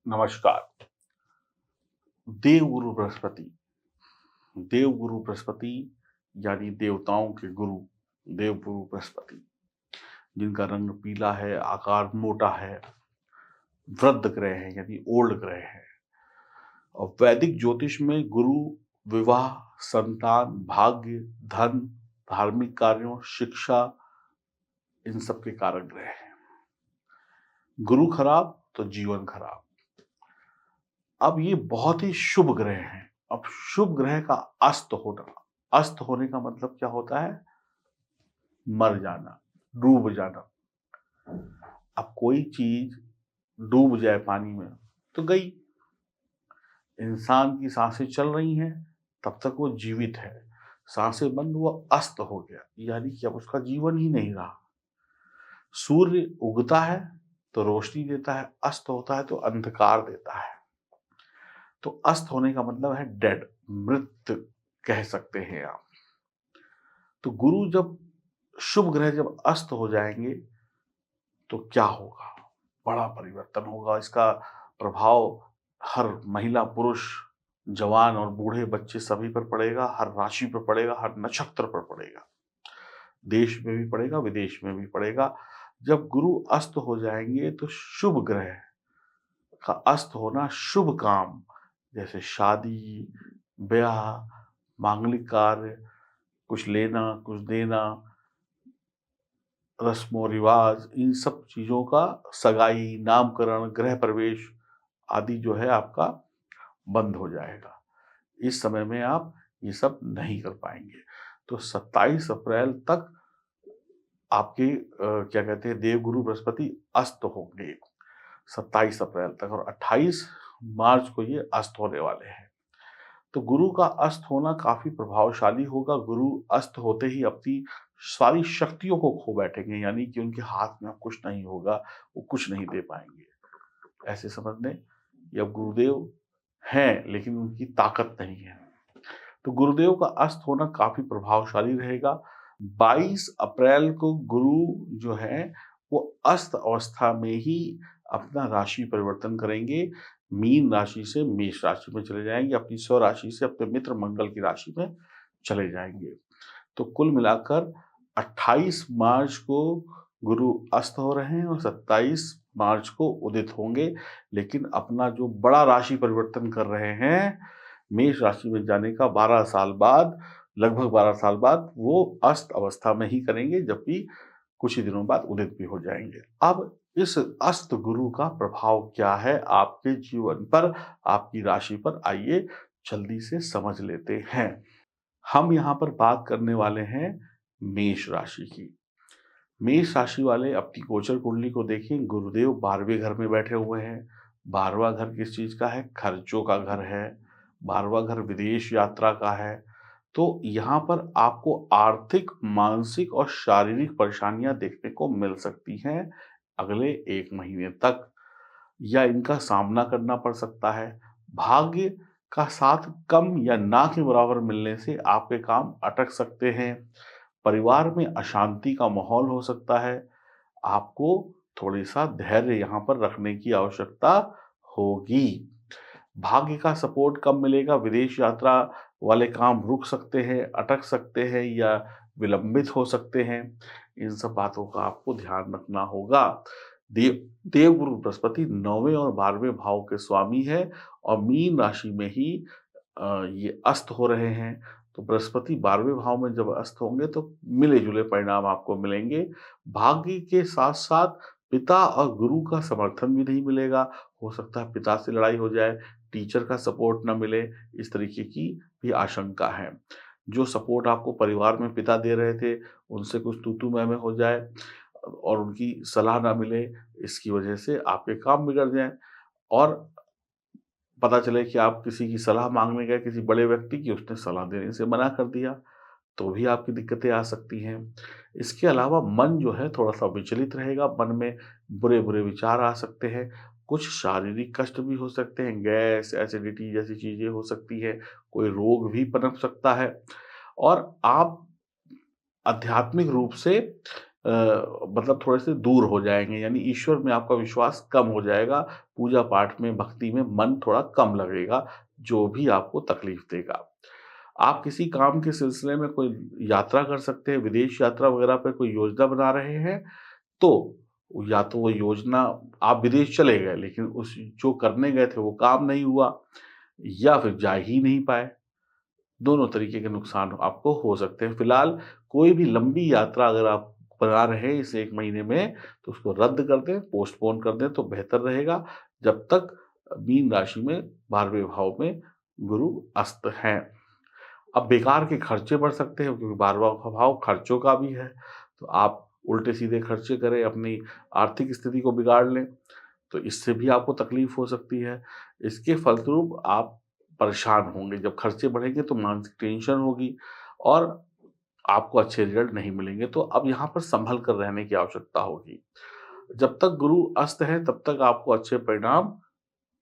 नमस्कार। देवगुरु बृहस्पति। देवगुरु बृहस्पति यानी देवताओं के गुरु, देवगुरु बृहस्पति, जिनका रंग पीला है, आकार मोटा है, वृद्ध ग्रह है यानी ओल्ड ग्रह है। और वैदिक ज्योतिष में गुरु विवाह, संतान, भाग्य, धन, धार्मिक कार्यों, शिक्षा, इन सब के कारक ग्रह हैं। गुरु खराब तो जीवन खराब। अब ये बहुत ही शुभ ग्रह हैं। अब शुभ ग्रह का अस्त होना, अस्त होने का मतलब क्या होता है? मर जाना, डूब जाना। अब कोई चीज डूब जाए पानी में तो गई। इंसान की सांसें चल रही हैं तब तक वो जीवित है। सांसें बंद हुआ, अस्त हो गया, यानी कि अब उसका जीवन ही नहीं रहा। सूर्य उगता है तो रोशनी देता है, अस्त होता है तो अंधकार देता है। तो अस्त होने का मतलब है डेड, मृत कह सकते हैं आप। तो गुरु जब, शुभ ग्रह जब अस्त हो जाएंगे तो क्या होगा? बड़ा परिवर्तन होगा। इसका प्रभाव हर महिला, पुरुष, जवान और बूढ़े, बच्चे सभी पर पड़ेगा। हर राशि पर पड़ेगा, हर नक्षत्र पर पड़ेगा। देश में भी पड़ेगा, विदेश में भी पड़ेगा। जब गुरु अस्त हो जाएंगे तो शुभ ग्रह का अस्त होना, शुभ काम जैसे शादी, ब्याह, मांगलिक कार्य, कुछ लेना, कुछ देना, रस्मों रिवाज, इन सब चीज़ों का, सगाई, नामकरण, गृह प्रवेश आदि जो है आपका बंद हो जाएगा। इस समय में आप ये सब नहीं कर पाएंगे। तो 27 अप्रैल तक आपके क्या कहते हैं, देवगुरु बृहस्पति अस्त होंगे। 27 अप्रैल तक, और 28 मार्च को ये अस्त होने वाले हैं। तो गुरु का अस्त होना काफी प्रभावशाली होगा। गुरु अस्त होते ही अपनी सारी शक्तियों को खो बैठेंगे, यानी कि उनके हाथ में अब कुछ नहीं होगा, वो कुछ नहीं दे पाएंगे। ऐसे समझ लें कि अब गुरुदेव हैं लेकिन उनकी ताकत नहीं है। तो गुरुदेव का अस्त होना काफी प्रभावशाली रहेगा। 22 अप्रैल को गुरु जो है वो अस्त अवस्था में ही अपना राशि परिवर्तन करेंगे। मीन राशि से मेष राशि में चले जाएंगे, अपनी स्व राशि से अपने मित्र मंगल की राशि में चले जाएंगे। तो कुल मिलाकर 28 मार्च को गुरु अस्त हो रहे हैं और 27 मार्च को उदित होंगे। लेकिन अपना जो बड़ा राशि परिवर्तन कर रहे हैं, मेष राशि में जाने का 12 साल बाद, लगभग 12 साल बाद वो अस्त अवस्था में ही करेंगे, जबकि कुछ ही दिनों बाद उदित भी हो जाएंगे। अब इस अस्त गुरु का प्रभाव क्या है आपके जीवन पर, आपकी राशि पर, आइए जल्दी से समझ लेते हैं। हम यहाँ पर बात करने वाले हैं मेष राशि की। मेष राशि वाले अपनी गोचर कुंडली को देखें। गुरुदेव 12वें घर में बैठे हुए हैं। 12वां घर किस चीज का है? खर्चों का घर है। 12वां घर विदेश यात्रा का है। तो यहाँ पर आपको आर्थिक, मानसिक और शारीरिक परेशानियां देखने को मिल सकती हैं अगले 1 महीने तक, या इनका सामना करना पड़ सकता है। भाग्य का साथ कम या ना के बराबर मिलने से आपके काम अटक सकते हैं। परिवार में अशांति का माहौल हो सकता है। आपको थोड़ी सा धैर्य यहाँ पर रखने की आवश्यकता होगी। भाग्य का सपोर्ट कम मिलेगा। विदेश यात्रा वाले काम रुक सकते हैं, अटक सकते हैं या विलंबित हो सकते हैं। इन सब बातों का आपको ध्यान रखना होगा। देवगुरु बृहस्पति 9वें और 12वें भाव के स्वामी है और मीन राशि में ही ये अस्त हो रहे हैं। तो बृहस्पति 12वें भाव में जब अस्त होंगे तो मिले जुले परिणाम आपको मिलेंगे। भाग्य के साथ साथ पिता और गुरु का समर्थन भी नहीं मिलेगा। हो सकता है पिता से लड़ाई हो जाए, टीचर का सपोर्ट ना मिले, इस तरीके की भी आशंका है। जो सपोर्ट आपको परिवार में पिता दे रहे थे, उनसे कुछ तू-तू मैं-मैं हो जाए और उनकी सलाह ना मिले, इसकी वजह से आपके काम बिगड़ जाएँ। और पता चले कि आप किसी की सलाह माँगने गए, किसी बड़े व्यक्ति की, उसने सलाह देने से मना कर दिया, तो भी आपकी दिक्कतें आ सकती हैं। इसके अलावा मन जो है थोड़ा-सा विचलित रहेगा, मन में बुरे-बुरे विचार आ सकते हैं, कुछ शारीरिक कष्ट भी हो सकते हैं, गैस, एसिडिटी जैसी चीज़ें हो सकती हैं, कोई रोग भी पनप सकता है और आप आध्यात्मिक रूप से मतलब थोड़े से दूर हो जाएँगे, यानी ईश्वर में आपका विश्वास कम हो जाएगा, पूजा-पाठ में, भक्ति में मन थोड़ा कम लगेगा, जो भी आपको तकलीफ़ देगा। आप किसी काम के सिलसिले में कोई यात्रा कर सकते हैं, विदेश यात्रा वगैरह पे कोई योजना बना रहे हैं, तो या तो वो योजना आप विदेश चले गए, लेकिन उस जो करने गए थे वो काम नहीं हुआ, या फिर जा ही नहीं पाए। दोनों तरीके के नुकसान आपको हो सकते हैं। फिलहाल कोई भी लंबी यात्रा अगर आप बना रहे हैं इस 1 महीने में, तो उसको रद्द कर दें, पोस्टपोन कर दें तो बेहतर रहेगा, जब तक मीन राशि में 12वें भाव में गुरु अस्त हैं। अब बेकार के खर्चे बढ़ सकते हैं, क्योंकि 12वां भाव खर्चों का भी है, तो आप उल्टे-सीधे खर्चे करें, अपनी आर्थिक स्थिति को बिगाड़ लें, तो इससे भी आपको तकलीफ हो सकती है। इसके फलस्वरूप आप परेशान होंगे, जब खर्चे बढ़ेंगे तो मानसिक टेंशन होगी और आपको अच्छे रिज़ल्ट नहीं मिलेंगे। तो अब यहाँ पर सँभल कर रहने की आवश्यकता होगी। जब तक गुरु अस्त है, तब तक आपको अच्छे परिणाम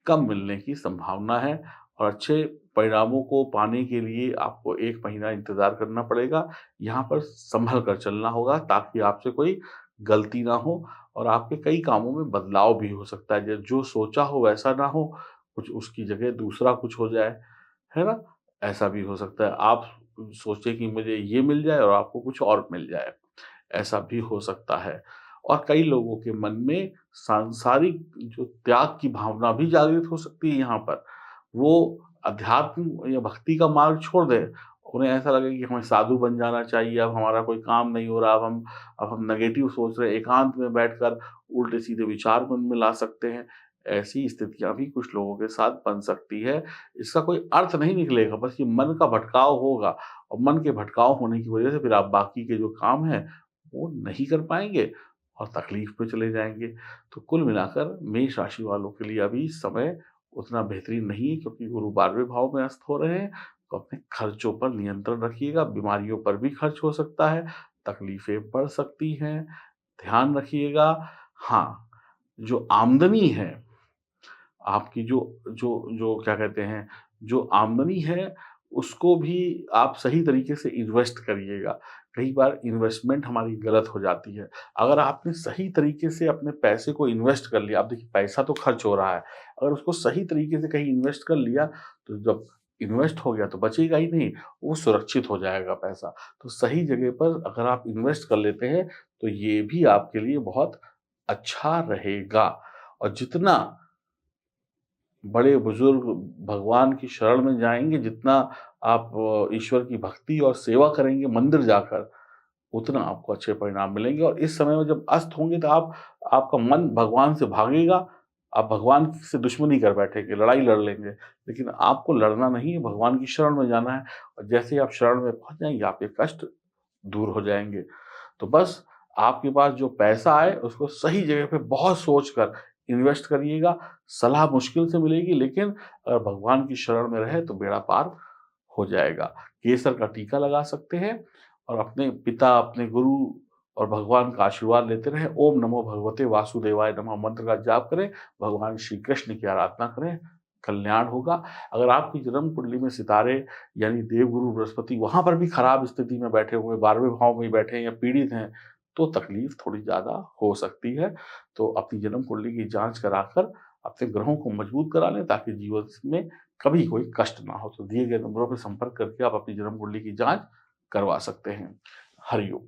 कम मिलने की संभावना है, और अच्छे परिणामों को पाने के लिए आपको 1 महीना इंतज़ार करना पड़ेगा। यहाँ पर सँभल कर चलना होगा, ताकि आपसे कोई गलती ना हो और आपके कई कामों में बदलाव भी हो सकता है। ज जो सोचा हो वैसा ना हो, कुछ उसकी जगह दूसरा कुछ हो जाए, है ना? ऐसा भी हो सकता है। आप सोचें कि मुझे ये मिल जाए और आपको कुछ और मिल जाए, ऐसा भी हो सकता है। और कई लोगों के मन में सांसारिक जो त्याग की भावना भी जागृत हो सकती है यहाँ पर। वो अध्यात्म या भक्ति का मार्ग छोड़ दें। उन्हें ऐसा लगे कि हमें साधु बन जाना चाहिए, अब हमारा कोई काम नहीं हो रहा, अब हम नेगेटिव सोच रहे हैं, एकांत में बैठकर उल्टे-सीधे विचार मन में ला सकते हैं। ऐसी स्थितियाँ भी कुछ लोगों के साथ बन सकती है। इसका कोई अर्थ नहीं निकलेगा, बस ये मन का भटकाव होगा, और मन के भटकाव होने की वजह से फिर आप बाकी के जो काम हैं, वो नहीं कर पाएँगे और तकलीफ में चले जाएँगे। तो कुल मिलाकर मेष राशि वालों के लिए अभी समय उतना बेहतरीन नहीं है, क्योंकि गुरु 12वें भाव में अस्त हो रहे हैं। तो अपने खर्चों पर नियंत्रण रखिएगा, बीमारियों पर भी खर्च हो सकता है, तकलीफ़ें बढ़ सकती हैं, ध्यान रखिएगा। हाँ, जो आमदनी है आपकी, जो जो जो क्या कहते हैं, जो आमदनी है, उसको भी आप सही तरीके से इन्वेस्ट करिएगा। कई बार इन्वेस्टमेंट हमारी गलत हो जाती है। अगर आपने सही तरीके से अपने पैसे को इन्वेस्ट कर लिया, अब देखिए पैसा तो खर्च हो रहा है, अगर उसको सही तरीके से कहीं इन्वेस्ट कर लिया, तो जब इन्वेस्ट हो गया तो बचेगा ही नहीं, वो सुरक्षित हो जाएगा पैसा। तो सही जगह पर अगर आप इन्वेस्ट कर लेते हैं, तो ये भी आपके लिए बहुत अच्छा रहेगा। और जितना बड़े-बुज़ुर्ग भगवान की शरण में जाएँगे, जितना आप ईश्वर की भक्ति और सेवा करेंगे मंदिर जाकर, उतना आपको अच्छे परिणाम मिलेंगे। और इस समय में जब अस्त होंगे, तो आपका मन भगवान से भागेगा, आप भगवान से दुश्मनी कर बैठेंगे, लड़ाई लड़ लेंगे। लेकिन आपको लड़ना नहीं है, भगवान की शरण में जाना है, और जैसे ही आप शरण में पहुँच जाएँगे, आपके कष्ट दूर हो जाएँगे। तो बस आपके पास जो पैसा आए, उसको सही जगह पे बहुत सोच कर इन्वेस्ट करिएगा। सलाह मुश्किल से मिलेगी, लेकिन अगर भगवान की शरण में रहे तो बेड़ा पार हो जाएगा। केसर का टीका लगा सकते हैं और अपने पिता, अपने गुरु और भगवान का आशीर्वाद लेते रहें। ओम नमो भगवते वासुदेवाय नमः मंत्र का जाप करें, भगवान श्री कृष्ण की आराधना करें, कल्याण होगा। अगर आपकी जन्म कुंडली में सितारे यानी देवगुरु बृहस्पति वहाँ पर भी खराब स्थिति में बैठे हुए, 12वें भाव में ही बैठे हैं या पीड़ित हैं, तो तकलीफ थोड़ी ज़्यादा हो सकती है। तो अपनी जन्म कुंडली की जाँच कराकर अपने ग्रहों को मजबूत करा लें, ताकि जीवन में कभी कोई कष्ट ना हो। तो दिए गए नंबरों पे संपर्क करके आप अपनी जन्म कुंडली की जाँच करवा सकते हैं। हरि ओम।